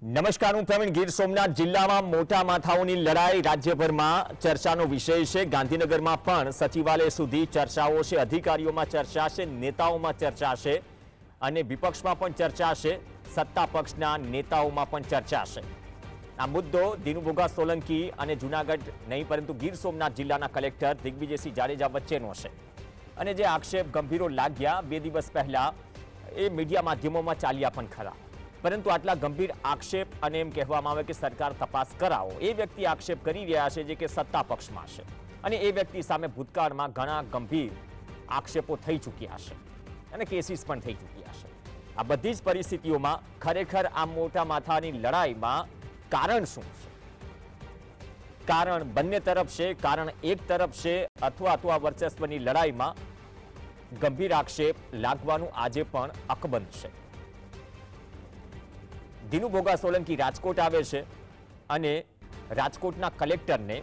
નમસ્કાર, હું પ્રવીણ. ગીર સોમનાથ જિલ્લામાં મોટા માથાઓની લડાઈ રાજ્યભરમાં ચર્ચાનો વિષય છે. ગાંધીનગરમાં પણ સચિવાલય સુધી ચર્ચાઓ છે, અધિકારીઓમાં ચર્ચા છે, નેતાઓમાં ચર્ચા છે અને વિપક્ષમાં પણ ચર્ચા છે, સત્તા પક્ષના નેતાઓમાં પણ ચર્ચા છે. આ મુદ્દો દિનુભોગા સોલંકી અને જૂનાગઢ નહીં પરંતુ ગીર સોમનાથ જિલ્લાના કલેક્ટર દિગ્વિજયસિંહ જાડેજા વચ્ચેનો છે અને જે આક્ષેપ ગંભીરો લાગ્યા 2 દિવસ પહેલા એ મીડિયા માધ્યમોમાં ચાલ્યા પણ ખરા. પરંતુ આટલા ગંભીર આક્ષેપ અને એમ કહેવામાં આવે કે સરકાર તપાસ કરાવો, એ વ્યક્તિ આક્ષેપ કરી રહ્યા છે જે કે સત્તા પક્ષમાં છે અને એ વ્યક્તિ સામે ભૂતકાળમાં ઘણા ગંભીર આક્ષેપો થઈ ચૂક્યા છે અને કેસીસ પણ થઈ ચૂક્યા છે. આ બધી જ પરિસ્થિતિઓમાં ખરેખર આ મોટા માથાની લડાઈમાં કારણ શું છે? કારણ બંને તરફ છે, કારણ એક તરફ છે, અથવા તો આ વર્ચસ્વની લડાઈમાં ગંભીર આક્ષેપ લાગવાનું આજે પણ અકબંધ છે. દિનુભોગા સોલંકી રાજકોટ આવે છે અને રાજકોટના કલેક્ટરને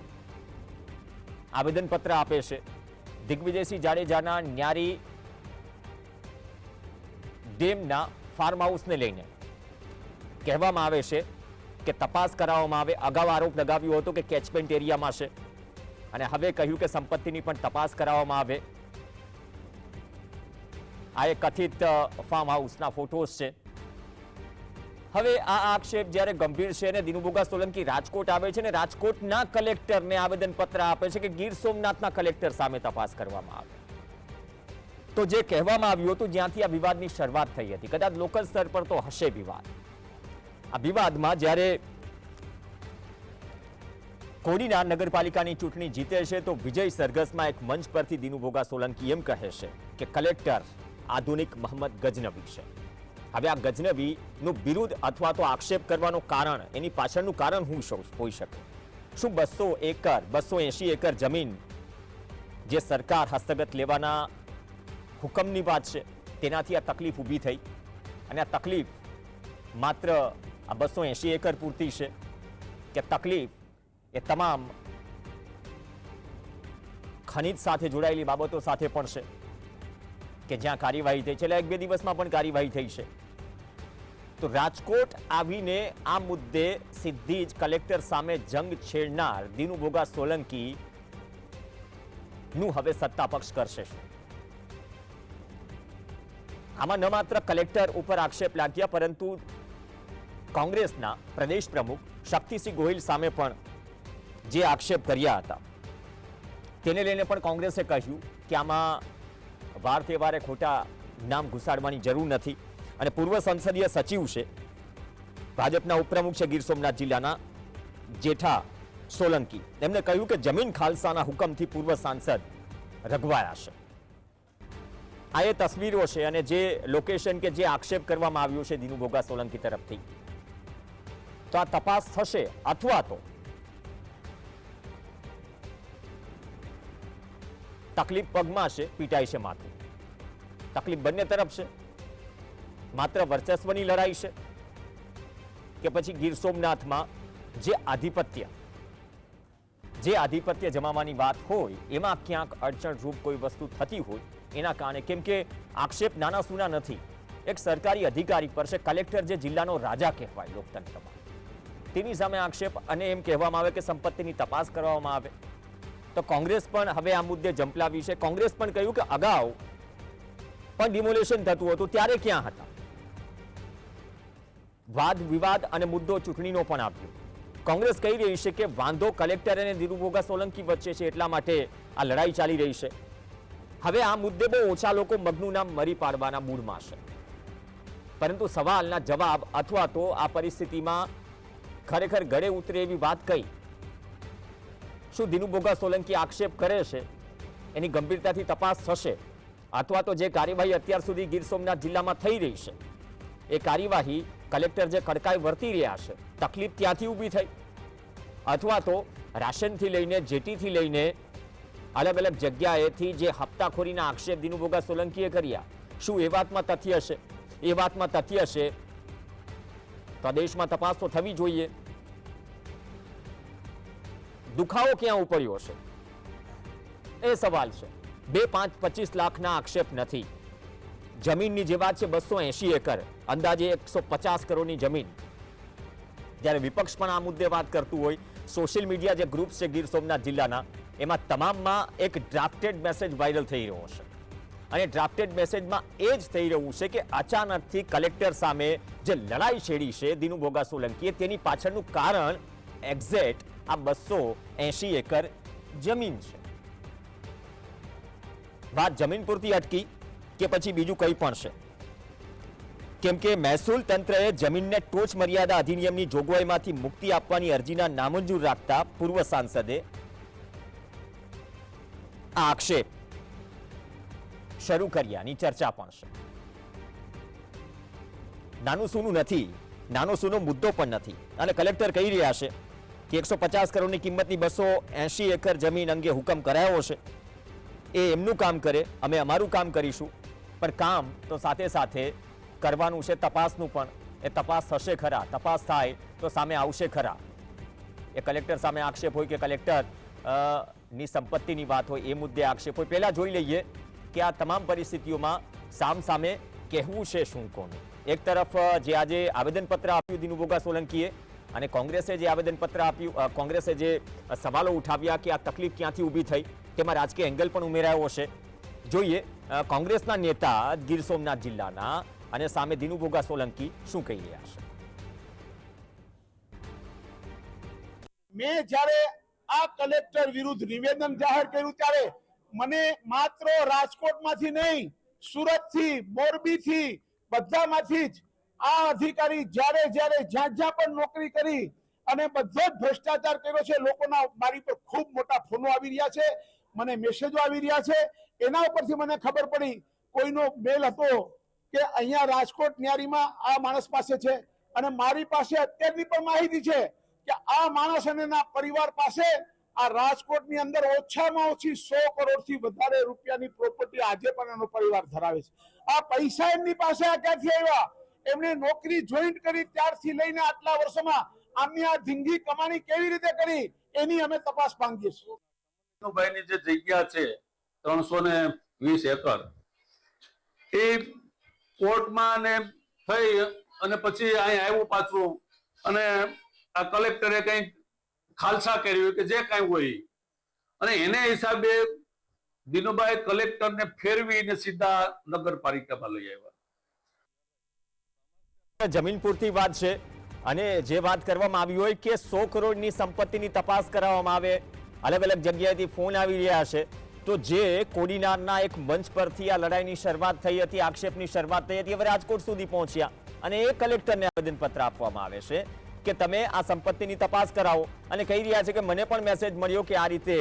આવેદનપત્ર આપે છે. દિગ્વિજયસિંહ જાડેજાના ન્યારી ડેમના ફાર્મ હાઉસને લઈને કહેવામાં આવે છે કે તપાસ કરાવવામાં આવે. અગાઉ આરોપ લગાવ્યો હતો કે કેચમેન્ટ એરિયામાં છે અને હવે કહ્યું કે સંપત્તિની પણ તપાસ કરાવવામાં આવે. આ એક કથિત ફાર્મ હાઉસના ફોટોસ છે. હવે આ આક્ષેપ જ્યારે ગંભીર છે અને દિનુભોગા સોલંકી રાજકોટ આવે છે અને રાજકોટના કલેક્ટરને આવેદનપત્ર આપે છે કે ગીર સોમનાથના કલેક્ટર સામે તપાસ કરવામાં આવે. તો જે કહેવામાં આવ્યું હતું, જ્યાંથી આ વિવાદની શરૂઆત થઈ હતી, કદાચ લોકલ સ્તર પર તો હશે વિવાદ. આ વિવાદમાં જ્યારે કોડીનાર નગરપાલિકાની ચૂંટણી જીતે છે તો વિજય સરઘસમાં એક મંચ પરથી દિનુભોગા સોલંકી એમ કહે છે કે કલેક્ટર આધુનિક મહંમદ ગજનવી છે. હવે આ ગજનવીનું બિરુદ અથવા તો આક્ષેપ કરવાનું કારણ, એની પાછળનું કારણ શું હોઈ શકે? શું 200 એકર 280 એકર જમીન જે સરકાર હસ્તગત લેવાના હુકમની વાત છે તેનાથી આ તકલીફ ઊભી થઈ અને આ તકલીફ માત્ર આ 280 એકર પૂરતી છે કે તકલીફ એ તમામ ખનીજ સાથે જોડાયેલી બાબતો સાથે પણ છે કે જ્યાં કાર્યવાહી થઈ? છેલ્લા 1-2 દિવસમાં પણ કાર્યવાહી થઈ છે. તો રાજકોટ આવીને આ મુદ્દે સીધી જ કલેક્ટર સામે જંગ છેડનાર દિનુભોગા સોલંકી નું હવે સત્તા પક્ષ કરશે શું? આમાં ન માત્ર કલેક્ટર ઉપર આક્ષેપ લાગ્યા પરંતુ કોંગ્રેસના પ્રદેશ પ્રમુખ શક્તિસિંહ ગોહિલ સામે પણ જે આક્ષેપ કર્યા હતા તેને લઈને પણ કોંગ્રેસે કહ્યું કે આમાં વાર તહેવારે ખોટા નામ ઘુસાડવાની જરૂર નથી. અને પૂર્વ સંસદીય સચિવ છે, ભાજપના ઉપપ્રમુખ છે ગીર સોમનાથ જિલ્લાના જેઠા સોલંકી, એમને કહ્યું કે જમીન ખાલસાના હુકમથી પૂર્વ સાંસદ રઘવાયા છે. આ એ તસવીરો છે અને જે લોકેશન કે જે આક્ષેપ કરવામાં આવ્યો છે દિનુભોગા સોલંકી તરફથી, તો આ તપાસ થશે અથવા તો તકલીફ પગમાં છે, પીટાય છે માથું. તકલીફ બંને તરફ છે. માત્ર વર્ચસ્વની લડાઈ છે કે પછી ગીર સોમનાથમાં જે આધિપત્ય જમાવવાની વાત હોય એમાં ક્યાંક અડચણરૂપ કોઈ વસ્તુ થતી હોય એના કારણે? કેમ કે આક્ષેપ નાના સૂના નથી. એક સરકારી અધિકારી પર છે, કલેક્ટર જે જિલ્લાનો રાજા કહેવાય લોકતંત્રમાં, તેની સામે આક્ષેપ અને એમ કહેવામાં આવે કે સંપત્તિની તપાસ કરવામાં આવે. તો કોંગ્રેસ પણ હવે આ મુદ્દે ઝંપલાવી છે. કોંગ્રેસ પણ કહ્યું કે અગાઉ પણ ડિમોલેશન થતું હતું ત્યારે ક્યાં હતા? વાદ વિવાદ અને મુદ્દો ચૂંટણીનો પણ આવ્યો. કોંગ્રેસ કહી રહી છે કે વાંધો કલેક્ટર અને દિનુભોગા સોલંકી વચ્ચે છે, એટલા માટે આ લડાઈ ચાલી રહી છે. હવે આ મુદ્દે બહુ ઓછા લોકો મગનું નામ મરી પાડવાના મૂડમાં છે, પરંતુ સવાલના જવાબ અથવા તો આ પરિસ્થિતિમાં ખરેખર ગળે ઉતરે એવી વાત કઈ? શું દિનુભોગા સોલંકી આક્ષેપ કરે છે એની ગંભીરતાથી તપાસ થશે અથવા તો જે કાર્યવાહી અત્યાર સુધી ગીર સોમનાથ જિલ્લામાં થઈ રહી છે એ કાર્યવાહી કલેક્ટર જે કડકાઈ વર્તી રહ્યા છે તકલીફ ત્યાંથી ઊભી થઈ, અથવા તો રાશનથી લઈને જેટીથી લઈને અલગ અલગ જગ્યાએથી જે હપ્તાખોરીના આક્ષેપ દિનુભોગા સોલંકીએ કર્યા, શું એ વાતમાં તથ્ય છે? એ વાતમાં તથ્ય છે તો દેશમાં તપાસ તો થવી જોઈએ. દુખાવો ક્યાં ઉપડ્યો છે એ સવાલ છે. 2-5-25 લાખના આક્ષેપ નથી. જમીનની જે વાત છે 280 એકર, અંદાજે 150 કરોડની જમીન, જ્યારે વિપક્ષ પણ આ મુદ્દે વાત કરતું હોય, સોશિયલ મીડિયા જે ગ્રુપ્સ છે ગીર સોમનાથ જિલ્લાના, એમાં તમામમાં એક ડ્રાફ્ટેડ મેસેજ વાયરલ થઈ રહ્યો છે. અને ડ્રાફ્ટેડ મેસેજમાં એ જ થઈ રહ્યું છે કે અચાનકથી કલેક્ટર સામે જે લડાઈ છેડી છે દિનુ ભોગા સોલંકીએ, તેની પાછળનું કારણ એક્ઝેક્ટ આ 280 એકર જમીન છે. વાત જમીન પૂરતી અટકી કે પછી બીજું કંઈ પણ છે? કેમ કે મહેસૂલ તંત્રએ જમીનને ટોચ મર્યાદા અધિનિયમની જોગવાઈમાંથી મુક્તિ આપવાની અરજીના નામંજૂર રાખતા પૂર્વ સાંસદે આ આક્ષેપ શરૂ કર્યાની ચર્ચા પણ છે. નાનું સૂનું નથી, નાનો સૂનો મુદ્દો પણ નથી. અને કલેક્ટર કહી રહ્યા છે કે 150 કરોડની કિંમતની 280 એકર જમીન અંગે હુકમ કરાયો છે. એ એમનું કામ કરે, અમે અમારું કામ કરીશું. પણ કામ તો સાથે સાથે કરવાનું છે, તપાસનું પણ. એ તપાસ થશે ખરા, તપાસ થાય તો સામે આવશે ખરા. એ કલેક્ટર સામે આક્ષેપ હોય કે કલેક્ટર ની સંપત્તિની વાત હોય, એ મુદ્દે આક્ષેપ હોય. પહેલા જોઈ લઈએ કે આ તમામ પરિસ્થિતિઓમાં સામે કહેવું છે શું કોનું. એક તરફ જે આજે આવેદનપત્ર આપ્યું દિનુ ભોગા સોલંકીએ, અને કોંગ્રેસે જે આવેદનપત્ર આપ્યું, કોંગ્રેસે જે સવાલો ઉઠાવ્યા કે આ તકલીફ ક્યાંથી ઊભી થઈ, તેમાં રાજકીય એંગલ પણ ઉમેરાયો છે. જોઈએ કોંગ્રેસના નેતા ગીર સોમનાથ જિલ્લાના અને સામે દિનુ ભોગા સોલંકી શું કહી રહ્યા છે. મેં જ્યારે આ કલેક્ટર વિરુદ્ધ નિવેદન જાહેર કર્યું ત્યારે મને માત્ર રાજકોટમાંથી નહીં, સુરતથી, મોરબીથી, બધામાંથી જ આ અધિકારી જ્યાં જ્યાં પણ નોકરી કરી અને બધો જ ભ્રષ્ટાચાર કર્યો છે, લોકોના મારી પર ખૂબ મોટા ફોનો આવી રહ્યા છે, મને મેસેજો આવી રહ્યા છે. એના ઉપરથી મને ખબર પડી, કોઈનો મેલ હતો કે અહીંયા રાજકોટ ન્યારીમાં આ માણસ પાસે છે, અને મારી પાસે અત્યારની પણ માહિતી છે કે આ માણસ અને એના પરિવાર પાસે આ રાજકોટની અંદર ઓછામાં ઓછી 100 કરોડથી વધારે રૂપિયાની પ્રોપર્ટી આજે પણ એનો પરિવાર ધરાવે છે. આ પૈસા એમની પાસે આ ક્યાંથી આવ્યા? એમણે નોકરી જોઈન્ટ કરી ત્યારથી લઈને આટલા વર્ષોમાં આમની આ ધીંગી કમાણી કેવી રીતે કરી, એની અમે તપાસ માંગીએ છીએ. ભાઈની જે જગ્યા છે 320 એકર, એ કોર્ટમાં ને થઈ અને પછી અહીં આવ્યું પાછું, અને આ કલેક્ટરે કઈ ખાલસા કર્યું કે જે કઈ હોય, અને એને હિસાબે દિનુભાઈ કલેક્ટરને ફેરવીને સીધા નગરપાલિકામાં લઈ આવ્યા. જમીન પૂરતી વાત છે, અને જે વાત કરવામાં આવી હોય કે 100 કરોડની સંપત્તિની તપાસ કરાવવામાં આવે, અલગ અલગ જગ્યાએથી ફોન આવી રહ્યા છે. તો જે કોડીનારના એક મંચ પરથી આ લડાઈની શરૂઆત થઈ હતી, આક્ષેપની શરૂઆત થઈ હતી, હવે રાજકોટ સુધી પહોંચ્યા અને એ કલેક્ટરને આવેદનપત્ર આપવામાં આવે છે કે તમે આ સંપત્તિની તપાસ કરાવો. અને કહી રહ્યા છે કે મને પણ મેસેજ મળ્યો કે આ રીતે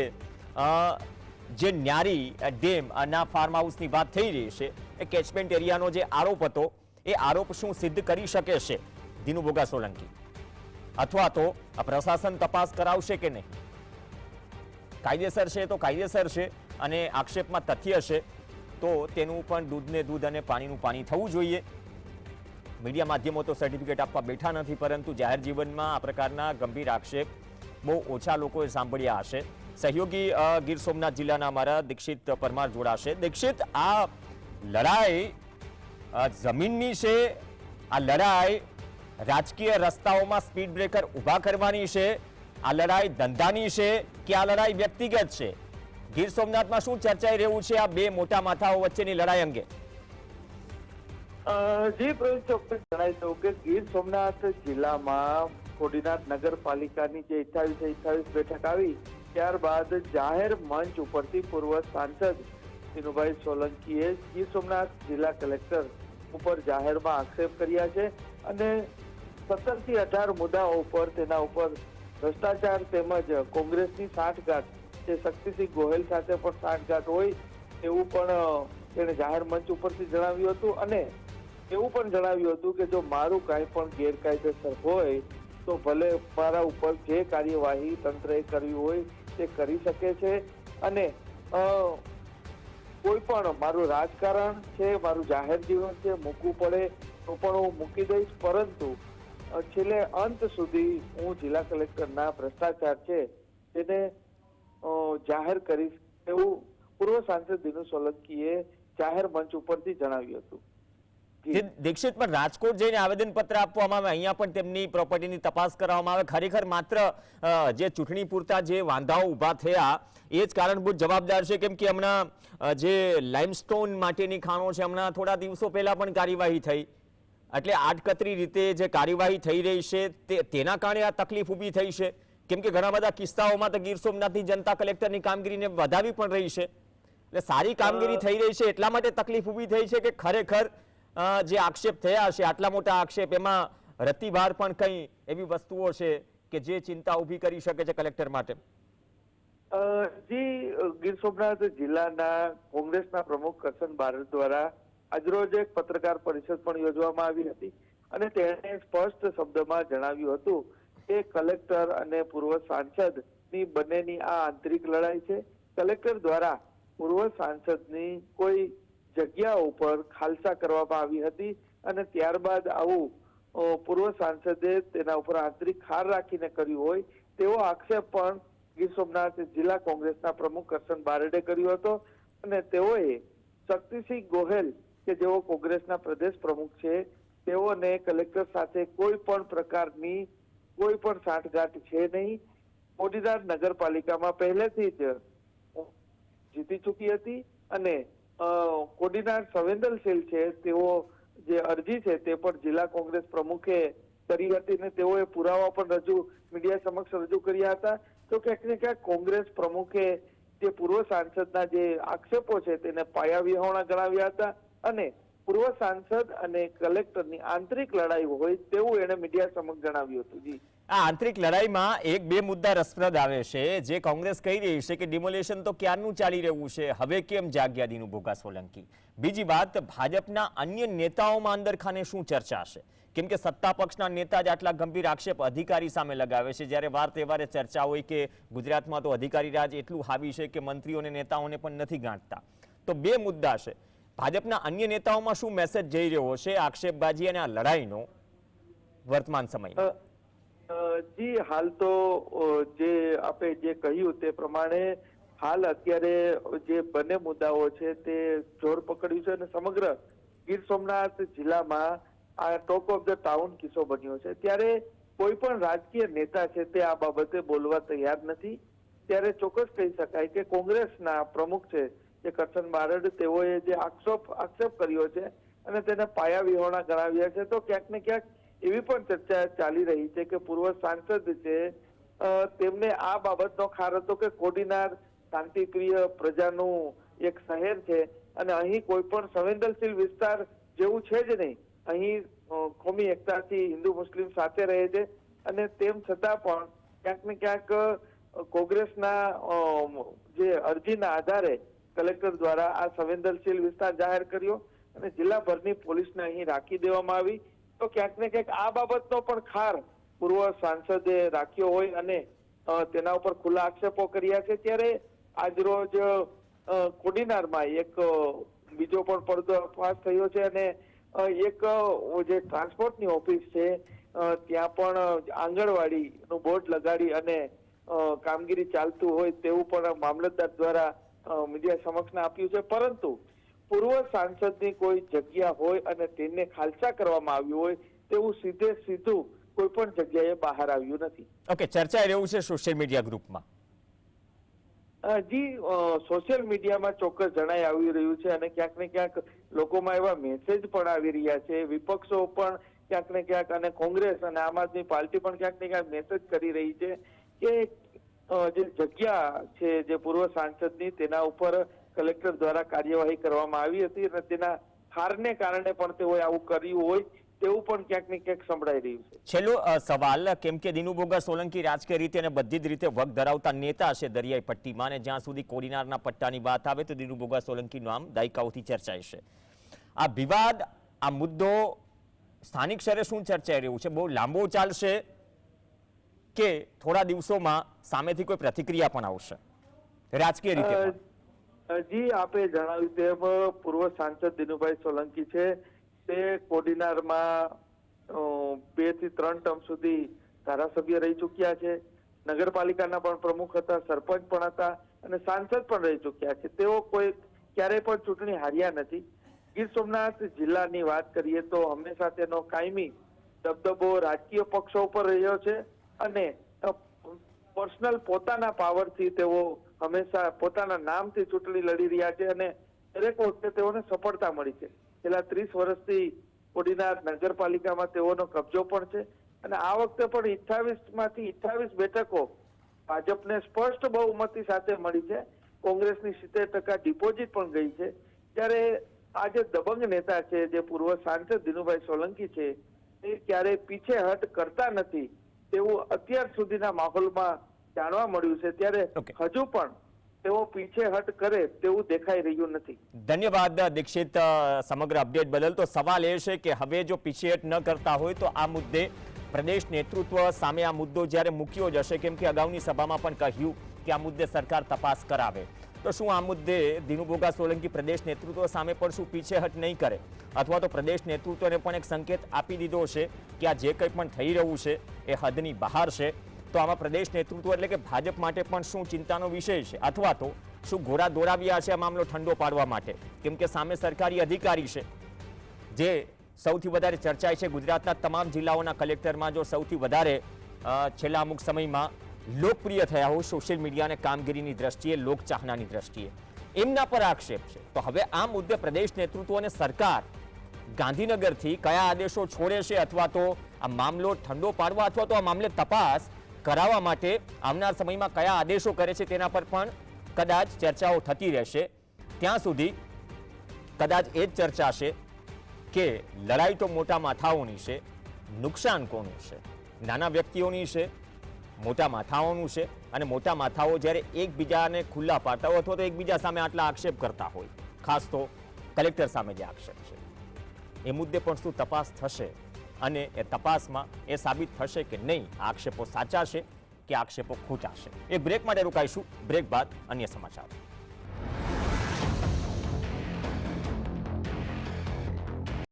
જે ન્યારી ડેમ ના ફાર્મ હાઉસની વાત થઈ રહી છે, એ કેચમેન્ટ એરિયાનો જે આરોપ હતો, એ આરોપ શું સિદ્ધ કરી શકે છે દિનુ ભોગા સોલંકી, અથવા તો આ પ્રશાસન તપાસ કરાવશે કે નહીં? કાયદેસર છે તો કાયદેસર છે, અને આક્ષેપમાં તથ્ય છે તો તેનું પણ દૂધને દૂધ અને પાણીનું પાણી થવું જોઈએ. મીડિયા માધ્યમો તો સર્ટિફિકેટ આપવા બેઠા નથી, પરંતુ જાહેર જીવનમાં આ પ્રકારના ગંભીર આક્ષેપ બહુ ઓછા લોકોએ સાંભળ્યા હશે. સહયોગી ગીર સોમનાથ જિલ્લાના અમારા દીક્ષિત પરમાર જોડાશે. દીક્ષિત, આ લડાઈ જમીનની છે, આ લડાઈ રાજકીય રસ્તાઓમાં સ્પીડ બ્રેકર ઊભા કરવાની છે, આ લડાઈ ધંધાની છે કે આ લડાઈ વ્યક્તિગત છે? ગીર સોમનાથમાં શું ચર્ચાઈ રહ્યું છે આ બે મોટા માથાઓ વચ્ચેની લડાઈ અંગે? જી પ્રવીણ, ચોક્કસ જણાવી દઉં કે ગીર સોમનાથ જિલ્લામાં કોડીનાથ નગરપાલિકાની જે 28 બેઠક આવી, ત્યારબાદ જાહેર મંચ ઉપરથી પૂર્વ સાંસદ દિનુભાઈ સોલંકીએ ગીર સોમનાથ જિલ્લા કલેક્ટર ઉપર જાહેરમાં આક્ષેપ કર્યા છે, અને 17 થી 18 મુદ્દાઓ ઉપર તેના ઉપર ભ્રષ્ટાચાર તેમજ કોંગ્રેસની સાંઠગાંઠ, જે શક્તિસિંહ ગોહિલ સાથે પણ સાંઠગાંઠ હોય એવું પણ તેણે જાહેર મંચ ઉપરથી જણાવ્યું હતું. અને એવું પણ જણાવ્યું હતું કે જો મારું કાંઈ પણ ગેરકાયદેસર હોય તો ભલે મારા ઉપર જે કાર્યવાહી તંત્રએ કરવી હોય તે કરી શકે છે, અને કોઈ પણ મારું રાજકારણ છે, મારું જાહેર જીવન છે, મૂકવું પડે તો પણ હું મૂકી દઈશ, પરંતુ છેલ્લે અંત સુધી હું જિલ્લા કલેક્ટરના ભ્રષ્ટાચાર છે તેને જાહેર કરીશ, એવું પૂર્વ સાંસદ દિનુ સોલંકીએ જાહેર મંચ ઉપરથી જણાવ્યું હતું. દીક્ષિત, પણ રાજકોટ જઈને આવેદનપત્ર આપવામાં આવે, અહીંયા પણ તેમની પ્રોપર્ટીની તપાસ કરવામાં આવે, ખરેખર માત્ર જે ચૂંટણી પૂરતા જે વાંધાઓ ઊભા થયા એ જ કારણભૂત જવાબદાર છે? કેમ કે હમણાં જે લાઇમસ્ટોન માટેની ખાણો છે, હમણાં થોડા દિવસો પહેલા પણ કાર્યવાહી થઈ, એટલે આડકતરી રીતે જે કાર્યવાહી થઈ રહી છે તેના કારણે આ તકલીફ ઊભી થઈ છે? કેમ કે ઘણા બધા કિસ્સાઓમાં તો ગીર સોમનાથની જનતા કલેક્ટરની કામગીરીને વધાવી પણ રહી છે, એટલે સારી કામગીરી થઈ રહી છે એટલા માટે તકલીફ ઊભી થઈ છે કે ખરેખર જે આક્ષેપ થયા છે, આટલા મોટા આક્ષેપ, એમાં રતિભાર પણ કઈ એવી વસ્તુઓ છે કે જે ચિંતા ઊભી કરી શકે છે કલેક્ટર માટે? જી, ગીર સોમનાથ જિલ્લાના કોંગ્રેસના પ્રમુખ કરશન બારડ દ્વારા આજરોજ એક પત્રકાર પરિષદ પણ યોજવામાં આવી હતી અને તેણે સ્પષ્ટ શબ્દમાં જણાવ્યું હતું કે કલેક્ટર અને પૂર્વ સાંસદની બંનેની આ આંતરિક લડાઈ છે. કલેક્ટર દ્વારા પૂર્વ સાંસદની કોઈ જગ્યા ઉપર ખાલસા કરવામાં આવી હતી અને ત્યારબાદ આવું પૂર્વ સાંસદે તેના ઉપર આંતરિક ખાર રાખીને કર્યું હોય તેવો આક્ષેપ પણ ગીર સોમનાથ જિલ્લા કોંગ્રેસના પ્રમુખ કરશન બારડે કર્યો હતો અને તેઓએ શક્તિસિંહ ગોહેલ કે જેઓ કોંગ્રેસના પ્રદેશ પ્રમુખ છે તેઓને કલેક્ટર સાથે કોઈ પણ પ્રકારની કોઈ પણ સાંઠગાંઠ છે નહીં. કોડીનાર નગરપાલિકામાં પહેલેથી જ જીતી ચૂકી હતી અને કોડીનાર સંવેદનશીલ છે તેઓ જે અરજી છે તે પણ જિલ્લા કોંગ્રેસ પ્રમુખે કરી હતી અને તેઓએ પુરાવા પણ મીડિયા સમક્ષ રજૂ કર્યા હતા. તો ક્યાંક ને ક્યાંક કોંગ્રેસ પ્રમુખે જે પૂર્વ સાંસદના જે આક્ષેપો છે તેને પાયાવિહોણા ગણાવ્યા હતા અને પૂર્વ સાંસદ અને કલેક્ટરની આંતરિક લડાઈ હોય તેવું એને મીડિયા સમક્ષ જણાવ્યું હતું. જી, આ આંતરિક લડાઈમાં એક બે મુદ્દા રસપ્રદ આવે છે, જે કોંગ્રેસ કહી રહી છે કે ડિમોલેશન તો ક્યારનું ચાલી રહ્યું છે, હવે કેમ જાગ્યા દીનુ ભોગા સોલંકી? બીજી વાત, ભાજપના અન્ય નેતાઓમાં અંદર ખાને શું ચર્ચા છે? કેમ કે સત્તા પક્ષના નેતા જ આટલા ગંભીર આક્ષેપ અધિકારી સામે લગાવે છે, જ્યારે વાર તહેવારે ચર્ચા હોય કે ગુજરાતમાં તો અધિકારી રાજ એટલું હાવી છે કે મંત્રીઓ અને નેતાઓને પણ નથી ગાંઠતા. તો બે મુદ્દા છે, ભાજપના અન્ય નેતાઓમાં શું મેસેજ જઈ રહ્યો છે આક્ષેપબાજી અને આ લડાઈનો વર્તમાન સમયમાં? જી, હાલ તો જે આપણે જે કહ્યું તે પ્રમાણે હાલ અત્યારે જે બંને મુદ્દાઓ છે તે જોર પકડ્યું છે અને સમગ્ર ગીર સોમનાથ જિલ્લામાં આ ટોક ઓફ ધ ટાઉન કિસ્સો બન્યો છે. ત્યારે કોઈ પણ રાજકીય નેતા છે તે આ બાબતે બોલવા તૈયાર નથી. ત્યારે ચોક્કસ કહી શકાય કે કોંગ્રેસના પ્રમુખ છે જે કરશન બારડ, તેઓએ જે આક્ષેપ કર્યો છે અને તેને પાયાવિહોણા ગણાવ્યા છે. તો ક્યાંક ને ક્યાંક એવી પણ ચર્ચા ચાલી રહી છે કે પૂર્વ સાંસદ છે તેમને આ બાબતનો ખાર હતો કે કોડીનાર શાંતિપ્રિય પ્રજાનું એક શહેર છે અને અહીં કોઈ પણ સંવેદનશીલ વિસ્તાર જેવું છે જ નહીં. અહીં કોમી એકતાથી હિન્દુ મુસ્લિમ સાથે રહે છે અને તેમ છતાં પણ ક્યાંક ને ક્યાંક કોંગ્રેસના જે અરજીના આધારે કલેક્ટર દ્વારા આ સંવેદનશીલ વિસ્તાર જાહેર કર્યો અને જિલ્લાભરની પોલીસને અહીં રાખી દેવામાં આવી. તો ક્યાંક ને ક્યાંક આ બાબતનો પણ ખાર પૂર્વ સાંસદે રાખ્યો હોય અને તેના ઉપર ખુલ્લા આક્ષેપો કર્યા છે. ત્યારે આજરોજ કોડીનારમાં એક બીજો પણ પડદો ફાસ થયો છે અને એક જે ટ્રાન્સપોર્ટની ઓફિસ છે ત્યાં પણ આંગણવાડીનું બોર્ડ લગાડી અને કામગીરી ચાલતું હોય તેવું પણ મામલતદાર દ્વારા મીડિયા સમક્ષ આપ્યું છે. પરંતુ પૂર્વ સાંસદની કોઈ જગ્યા હોય અને તેને ખાલસા કરવામાં આવ્યું હોય તેવું સીધું કોઈ પણ જગ્યાએ બહાર આવ્યું નથી. ઓકે, ચર્ચાઈ રહ્યું છે સોશિયલ મીડિયા ગ્રુપમાં? જી, સોશિયલ મીડિયામાં ચોક્કસ જણાઈ આવી રહ્યું છે અને ક્યાંક ને ક્યાંક લોકોમાં એવા મેસેજ પણ આવી રહ્યા છે. વિપક્ષો પણ ક્યાંક ને ક્યાંક અને કોંગ્રેસ અને આમ આદમી પાર્ટી પણ ક્યાંક ને ક્યાંક મેસેજ કરી રહી છે કે જે જગ્યા છે જે પૂર્વ સાંસદની તેના ઉપર કલેક્ટર દ્વારા કાર્યવાહી કરવામાં આવી હતી અને તેના હારને કારણે પણ તેઓએ આવું કર્યું હોય તેવું પણ ક્યાંક ને ક્યાંક સંભળાઈ રહ્યું છે. છેલ્લો સવાલ, કેમ કે દીનુ ભોગા સોલંકી રાજકીય રીતે અને બધી જ રીતે વગ ધરાવતા નેતા છે દરિયાઈ પટ્ટીમાં, અને જ્યાં સુધી કોડીનારના પટ્ટાની વાત આવે તો દીનુ ભોગા સોલંકીનું નામ દાયકાઓથી ચર્ચાય છે. આ વિવાદ, આ મુદ્દો સ્થાનિક સ્તરે શું ચર્ચાઈ રહ્યું છે? બહુ લાંબો ચાલશે કે થોડા દિવસોમાં સામેથી કોઈ પ્રતિક્રિયા પણ આવશે રાજકીય રીતે? જી, આપે જણાવ્યું તેમ પૂર્વ સાંસદ દીનુભાઈ સોલંકી છે તે કોડીનારમાં 2 થી 3 ટર્મ સુધી ધારાસભ્ય રહી ચૂક્યા છે. નગરપાલિકાના પણ પ્રમુખ હતા, સરપંચ પણ હતા અને સાંસદ પણ રહી ચૂક્યા છે. તેઓ કોઈ ક્યારેય પણ ચૂંટણી હાર્યા નથી. ગીર સોમનાથ જિલ્લાની વાત કરીએ તો હંમેશા તેનો કાયમી દબદબો રાજકીય પક્ષો ઉપર રહ્યો છે અને પર્સનલ પોતાના પાવરથી તેઓ હંમેશા પોતાના નામથી ચૂંટણી લડી રહ્યા છે અને દરેક વખતે તેઓને સફળતા મળી છે. છેલ્લા 30 વર્ષથી કોડીનાર નગરપાલિકામાં તેઓનો કબજો પણ છે અને આ વખતે પણ 28 માંથી 28 બેઠકો ભાજપને સ્પષ્ટ બહુમતી સાથે મળી છે. કોંગ્રેસની 70% ડિપોઝિટ પણ ગઈ છે. ત્યારે આ જે દબંગ નેતા છે, જે પૂર્વ સાંસદ દિનુભાઈ સોલંકી છે, એ ક્યારેય પીછેહટ કરતા નથી તેવું અત્યાર સુધીના માહોલમાં જાણવા મળ્યું છે. ત્યારે હજુ પણ તેઓ પીછેહટ કરે તેવું દેખાઈ રહ્યું નથી. ધન્યવાદ દીક્ષિત સમગ્ર અપડેટ બદલ. તો સવાલ એ છે કે હવે જો પીછેહટ ન કરતા હોય તો આ મુદ્દે પ્રદેશ નેતૃત્વ સામે આ મુદ્દો જ્યારે મૂક્યો જશે, કેમ કે અગાઉની સભામાં પણ કહ્યું કે આ મુદ્દે સરકાર તપાસ કરાવે, તો શું આ મુદ્દે દિનુભોગા સોલંકી પ્રદેશ નેતૃત્વ સામે પણ શું પીછેહટ નહીં કરે, અથવા તો પ્રદેશ નેતૃત્વને પણ એક સંકેત આપી દીધો છે કે આ જે કંઈ પણ થઈ રહ્યું છે એ હદની બહાર છે? તો આમાં પ્રદેશ નેતૃત્વ એટલે કે ભાજપ માટે પણ શું ચિંતાનો વિષય છે, અથવા તો શું ઘોડા દોડાવ્યા છે આ મામલો ઠંડો પાડવા માટે? કેમ કે સામે સરકારી અધિકારી છે જે સૌથી વધારે ચર્ચાય છે. ગુજરાતના તમામ જિલ્લાઓના કલેક્ટરમાં જો સૌથી વધારે છેલ્લા અમુક સમયમાં લોકપ્રિય થયા હોય સોશિયલ મીડિયા અને કામગીરીની દ્રષ્ટિએ, લોકચાહનાની દ્રષ્ટિએ, એમના પર આક્ષેપ છે. તો હવે આ મુદ્દે પ્રદેશ નેતૃત્વ અને સરકાર ગાંધીનગરથી કયા આદેશો છોડે છે, અથવા તો આ મામલો ઠંડો પાડવા અથવા તો આ મામલે તપાસ કરાવવા માટે આવનાર સમયમાં કયા આદેશો કરે છે તેના પર પણ કદાચ ચર્ચાઓ થતી રહેશે. ત્યાં સુધી કદાચ એ જ ચર્ચા છે કે લડાઈ તો મોટા માથાઓની છે, નુકસાન કોનું છે? નાના વ્યક્તિઓની છે, મોટા માથાઓનું છે. અને મોટા માથાઓ જ્યારે એકબીજાને ખુલ્લા પાડતા હોય અથવા તો એકબીજા સામે આટલા આક્ષેપ કરતા હોય, ખાસ તો કલેક્ટર સામે જે આક્ષેપ છે, એ મુદ્દે પણ શું તપાસ થશે? અને એ તપાસમાં એ સાબિત થશે કે નહીં આક્ષેપો સાચા છે કે આક્ષેપો ખોટા છે? એક બ્રેક માટે રોકાઈશું. બ્રેક બાદ અન્ય સમાચાર.